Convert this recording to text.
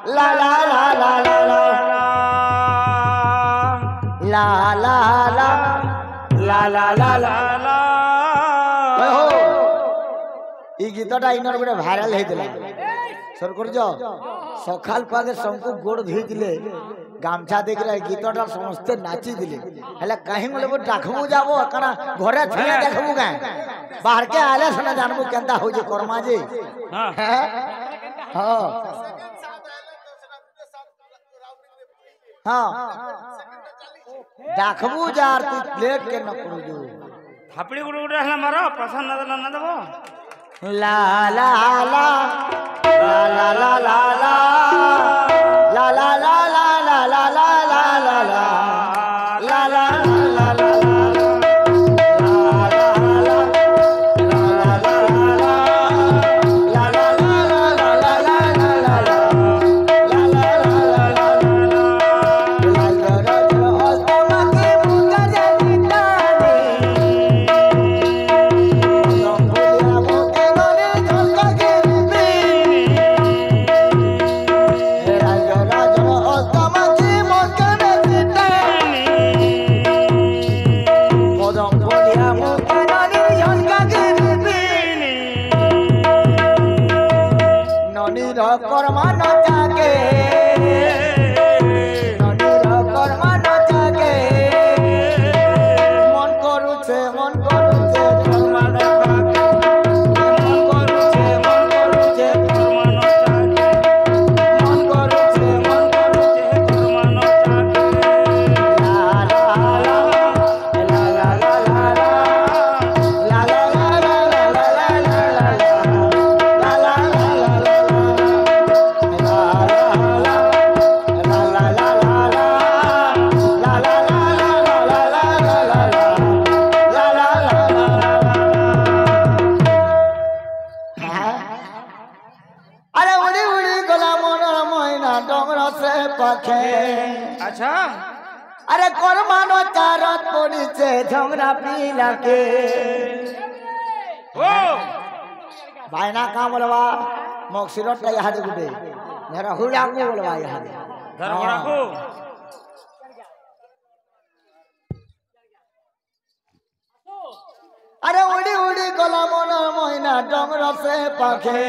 ला ला ला ला ला ला ला ला ला ला ला ला ला हो ई गीतटा इनर गोटे भाइराल हेतिला सरकरज सखाल पागे संकु गोड़ धोई दिले गामछा देख रहे गीतटा समस्त नाची दिले हेले कहीं बोले वो डाखमु जाबो कना घरे छिया देखबु का बाहर के आले सना जानबु केंता हो जे कर्मा जे हां हां हां डाखबु जार तू प्लेट के न करू जो थापड़ी गुड़ गुड़ हला मारो पसंद ना देबो ला ला ला ला ला ला ला ला ला ला ला ला ला ला ला ला ला ला ला कर्मा न जागे नदीर कर्मा न जागे मन करूचे कर्मा न जागे मन करूचे कर्मा न जागे मन करूचे कर्मा न जागे ला ला ला ला ला ला ला ला अच्छा अरे कर्मानो चारत पड़ीचे झंगरा पीला के ओ भाईना का बोलवा मक्सिरट यहाँ दे गुटे जरा हुड़ा को बोलवा यहाँ दे धर हुड़ा को अरे उड़ी उड़ी गला मन महीना डोंगर से पाखे